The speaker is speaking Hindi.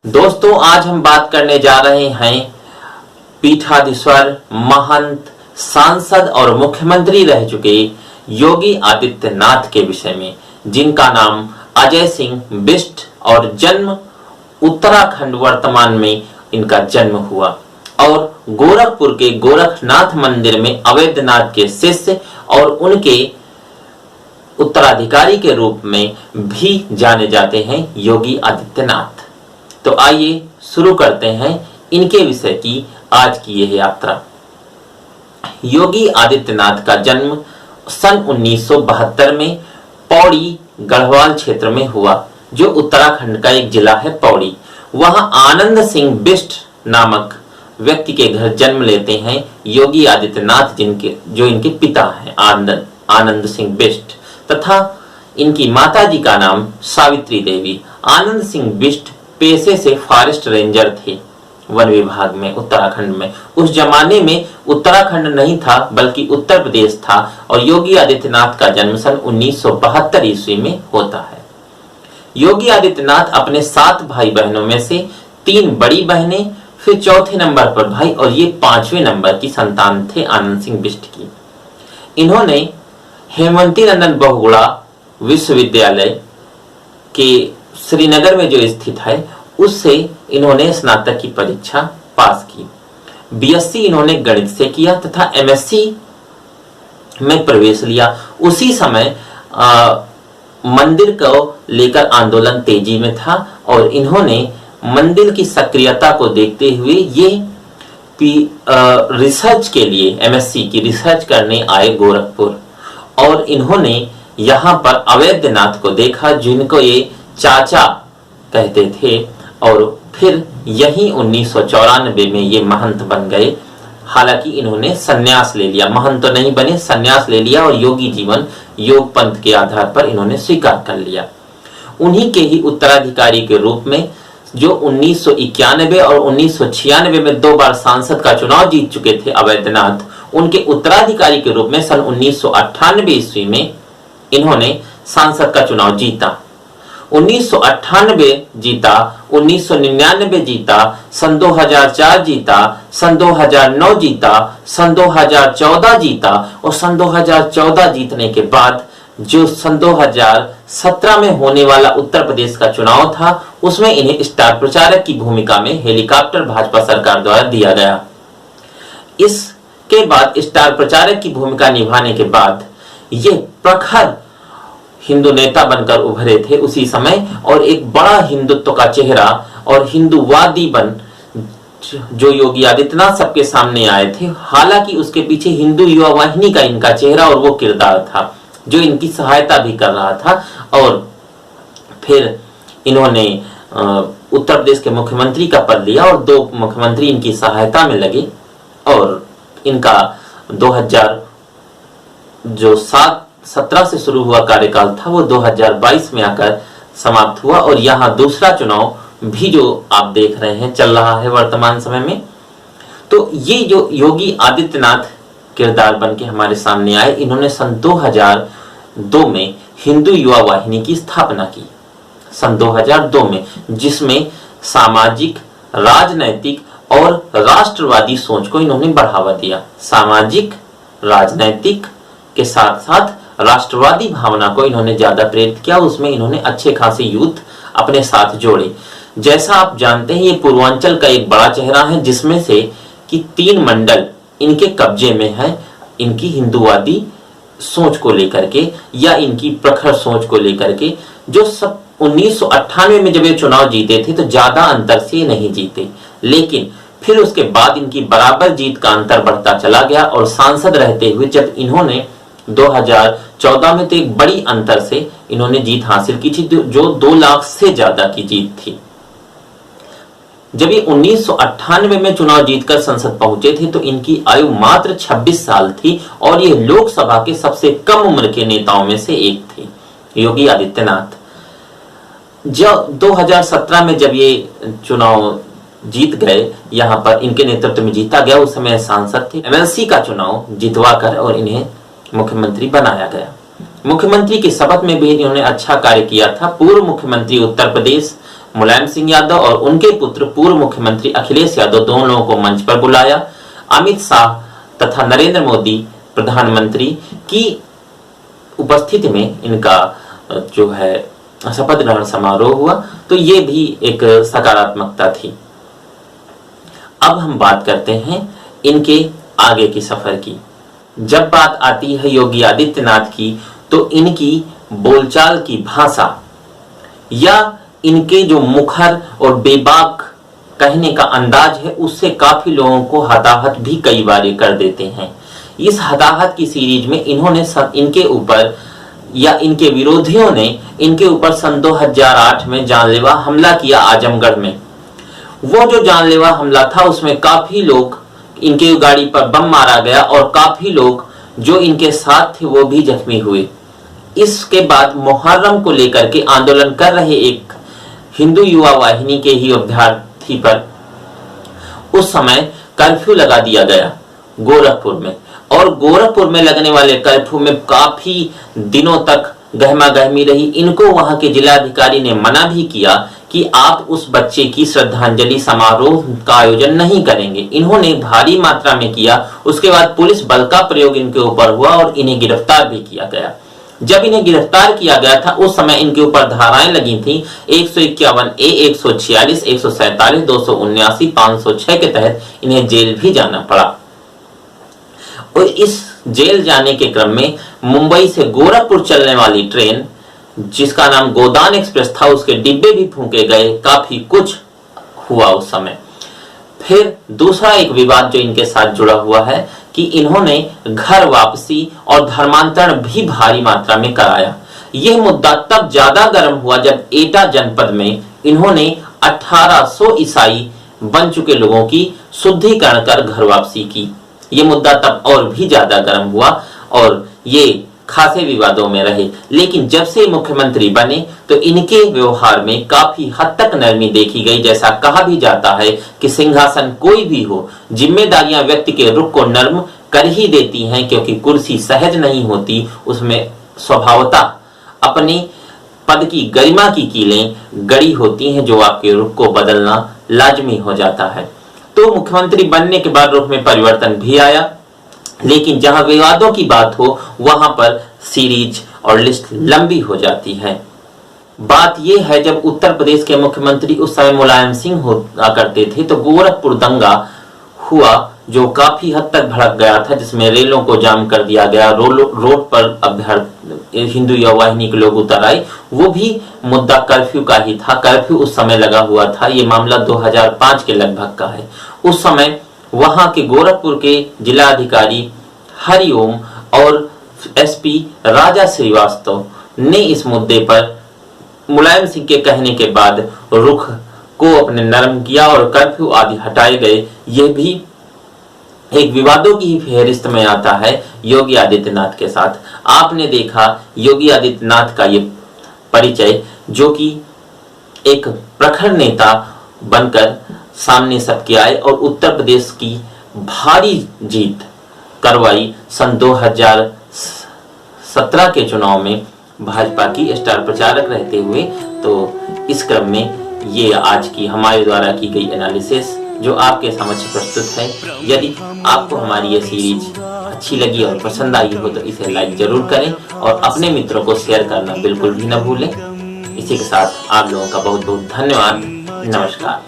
दोस्तों, आज हम बात करने जा रहे हैं पीठाधीश्वर, महंत, सांसद और मुख्यमंत्री रह चुके योगी आदित्यनाथ के विषय में, जिनका नाम अजय सिंह बिष्ट और जन्म उत्तराखंड, वर्तमान में इनका जन्म हुआ और गोरखपुर के गोरखनाथ मंदिर में अवैधनाथ के शिष्य और उनके उत्तराधिकारी के रूप में भी जाने जाते हैं योगी आदित्यनाथ। तो आइए शुरू करते हैं इनके विषय की आज की यह यात्रा। योगी आदित्यनाथ का जन्म सन 1972 में पौड़ी गढ़वाल क्षेत्र में हुआ, जो उत्तराखंड का एक जिला है पौड़ी। वहां आनंद सिंह बिष्ट नामक व्यक्ति के घर जन्म लेते हैं योगी आदित्यनाथ, जो इनके पिता हैं आनंद सिंह बिष्ट, तथा इनकी माताजी का नाम सावित्री देवी। आनंद सिंह बिष्ट पेशे से फॉरेस्ट रेंजर थे वन विभाग में उत्तराखंड में। उस जमाने में उत्तराखंड नहीं था बल्कि उत्तर प्रदेश था और योगी आदित्यनाथ का जन्म सन 1972 ईस्वी में होता है। योगी आदित्यनाथ अपने 7 भाई बहनों में से 3 बड़ी बहनें, फिर चौथे नंबर पर भाई और ये 5वें नंबर की संतान थे आनंद सिंह बिष्ट की। इन्होंने हेमवती नंदन बहुगुणा विश्वविद्यालय के श्रीनगर में जो स्थित है उससे इन्होंने स्नातक की परीक्षा पास की। बीएससी इन्होंने गणित से किया तथा एमएससी में प्रवेश लिया। उसी समय मंदिर को लेकर आंदोलन तेजी में था और इन्होंने मंदिर की सक्रियता को देखते हुए ये रिसर्च के लिए एमएससी की रिसर्च करने आए गोरखपुर और इन्होंने यहाँ पर अवैधनाथ को देखा, जिनको ये चाचा कहते थे, और फिर यही 1994 में ये महंत बन गए। हालांकि इन्होंने सन्यास ले लिया, महंत तो नहीं बने, सन्यास ले लिया और योगी जीवन योग पंथ के आधार पर इन्होंने स्वीकार कर लिया। उन्हीं के ही उत्तराधिकारी के रूप में जो 1991 और 1996 में 2 बार सांसद का चुनाव जीत चुके थे अवैधनाथ, उनके उत्तराधिकारी के रूप में सन 1998 ईस्वी में इन्होंने सांसद का चुनाव जीता। 1998 जीता, 1999 जीता, सन 2004 जीता, सन 2009 जीता, सन 2014 जीता और सन 2014 जीतने के बाद जो सन 2017 में होने वाला उत्तर प्रदेश का चुनाव था उसमें इन्हें स्टार प्रचारक की भूमिका में हेलीकॉप्टर भाजपा सरकार द्वारा दिया गया। इसके बाद स्टार प्रचारक की भूमिका निभाने के बाद ये प्रखर हिंदू नेता बनकर उभरे थे उसी समय और एक बड़ा हिंदुत्व का चेहरा और हिंदूवादी बन जो योगी आदित्यनाथ सबके सामने आए थे। हालांकि उसके पीछे हिंदू युवा वाहिनी का इनका चेहरा और वो किरदार था जो इनकी सहायता भी कर रहा था और फिर इन्होंने उत्तर प्रदेश के मुख्यमंत्री का पद लिया और 2 मुख्यमंत्री इनकी सहायता में लगे और इनका 2017 से शुरू हुआ कार्यकाल था वो 2022 में आकर समाप्त हुआ और यहाँ दूसरा चुनाव भी जो आप देख रहे हैं चल रहा है वर्तमान समय में। तो ये जो योगी आदित्यनाथ किरदार बन के हमारे सामने आए, इन्होंने सन 2002 में हिंदू युवा वाहिनी की स्थापना की, सन 2002 में, जिसमें सामाजिक, राजनैतिक और राष्ट्रवादी सोच को इन्होंने बढ़ावा दिया। सामाजिक, राजनैतिक के साथ साथ राष्ट्रवादी भावना को इन्होंने ज्यादा प्रेरित किया। उसमें इन्होंने अच्छे खासे यूथ अपने साथ जोड़े। जैसा आप जानते हैं ये पूर्वांचल का एक बड़ा चेहरा है जिसमें से कि 3 मंडल इनके कब्जे में है, इनकी हिंदूवादी सोच को लेकर के या इनकी प्रखर सोच को लेकर के। जो सब 1998 में जब ये चुनाव जीते थे तो ज्यादा अंतर से नहीं जीते, लेकिन फिर उसके बाद इनकी बराबर जीत का अंतर बढ़ता चला गया और सांसद रहते हुए जब इन्होंने 2014 में तो एक बड़ी अंतर से इन्होंने जीत हासिल की थी जो 2 लाख से ज्यादा की जीत थी। जब ये 1998 में चुनाव जीतकर संसद पहुंचे थे तो इनकी आयु मात्र 26 साल थी और ये लोकसभा के सबसे कम उम्र के नेताओं में से एक थे योगी आदित्यनाथ। जब 2017 में जब ये चुनाव जीत गए, यहाँ पर इनके नेतृत्व में जीता गया, उस समय सांसद थे। एमएलसी का चुनाव जितवा कर और इन्हें मुख्यमंत्री बनाया गया। मुख्यमंत्री की शपथ में भी इन्होंने अच्छा कार्य किया था। पूर्व मुख्यमंत्री उत्तर प्रदेश मुलायम सिंह यादव और उनके पुत्र पूर्व मुख्यमंत्री अखिलेश यादव दोनों को मंच पर बुलाया। अमित शाह तथा नरेंद्र मोदी प्रधानमंत्री की उपस्थिति में इनका जो है शपथ ग्रहण समारोह हुआ, तो ये भी एक सकारात्मकता थी। अब हम बात करते हैं इनके आगे की सफर की। जब बात आती है योगी आदित्यनाथ की, तो इनकी बोलचाल की भाषा या इनके जो मुखर और बेबाक कहने का अंदाज है, उससे काफी लोगों को हताहत भी कई बार कर देते हैं। इस हताहत की सीरीज में इन्होंने इनके ऊपर या इनके विरोधियों ने इनके ऊपर सन 2008 में जानलेवा हमला किया आजमगढ़ में। वो जो जानलेवा हमला था उसमें काफी लोग, इनके गाड़ी पर बम मारा गया और काफी लोग जो इनके साथ थे वो भी जख्मी हुए। इसके बाद मुहर्रम को लेकर के आंदोलन कर रहे एक हिंदू युवा वाहिनी के ही अभ्यर्थी पर उस समय कर्फ्यू लगा दिया गया गोरखपुर में, और गोरखपुर में लगने वाले कर्फ्यू में काफी दिनों तक गहमा गहमी रही। इनको वहां के जिलाधिकारी ने मना भी किया कि आप उस बच्चे की श्रद्धांजलि समारोह का आयोजन नहीं करेंगे। इन्होंने भारी मात्रा में किया। उसके बाद पुलिस बल का प्रयोग इनके ऊपर हुआ और इन्हें गिरफ्तार भी किया गया। जब इन्हें गिरफ्तार किया गया था उस समय इनके ऊपर धाराएं लगी थी 151A, 146, 147, 279, 506 के तहत इन्हें जेल भी जाना पड़ा। और इस जेल जाने के क्रम में मुंबई से गोरखपुर चलने वाली ट्रेन जिसका नाम गोदान एक्सप्रेस था, उसके डिब्बे भी फूंके गए। काफी कुछ हुआ उस समय। फिर दूसरा एक विवाद जो इनके साथ जुड़ा हुआ है कि इन्होंने घर वापसी और धर्मांतरण भी भारी मात्रा में कराया। यह मुद्दा तब ज्यादा गर्म हुआ जब एटा जनपद में इन्होंने 1800 ईसाई बन चुके लोगों की शुद्धिकरण कर घर वापसी की। यह मुद्दा तब और भी ज्यादा गर्म हुआ और ये खासे विवादों में रहे। लेकिन जब से मुख्यमंत्री बने तो इनके व्यवहार में काफी हद तक नरमी देखी गई। जैसा कहा भी जाता है कि सिंहासन कोई भी हो, जिम्मेदारियां व्यक्ति के रुख को नर्म कर ही देती हैं, क्योंकि कुर्सी सहज नहीं होती, उसमें स्वभावतः अपने पद की गरिमा की कीलें गड़ी होती हैं जो आपके रुख को बदलना लाजमी हो जाता है। तो मुख्यमंत्री बनने के बाद रुख में परिवर्तन भी आया, लेकिन जहां विवादों की बात हो वहां पर सीरीज और लिस्ट लंबी हो जाती है। बात यह है जब उत्तर प्रदेश के मुख्यमंत्री उस समय मुलायम सिंह हुआ करते थे, तो गोरखपुर दंगा हुआ जो काफी हद तक भड़क गया था, जिसमें रेलों को जाम कर दिया गया, रोड पर हिंदू युवा वाहिनी के लोग उतर आए। वो भी मुद्दा कर्फ्यू का ही था। कर्फ्यू उस समय लगा हुआ था। ये मामला 2005 के लगभग का है। उस समय वहां के गोरखपुर के जिलाधिकारी हरिओम और एसपी राजा श्रीवास्तव ने इस मुद्दे पर मुलायम सिंह के कहने के बाद रुख को अपने नरम किया और कर्फ्यू आदि हटाए गए। यह भी एक विवादों की ही फेहरिस्त में आता है योगी आदित्यनाथ के साथ। आपने देखा योगी आदित्यनाथ का ये परिचय, जो कि एक प्रखर नेता बनकर सामने सबके आए और उत्तर प्रदेश की भारी जीत करवाई। सन 2017 के चुनाव में भाजपा की स्टार प्रचारक रहते हुए। तो इस क्रम में ये आज की हमारे द्वारा की गई एनालिसिस जो आपके समक्ष प्रस्तुत है। यदि आपको हमारी ये सीरीज अच्छी लगी और पसंद आई हो तो इसे लाइक जरूर करें और अपने मित्रों को शेयर करना बिल्कुल भी न भूलें। इसी के साथ आप लोगों का बहुत बहुत धन्यवाद। नमस्कार।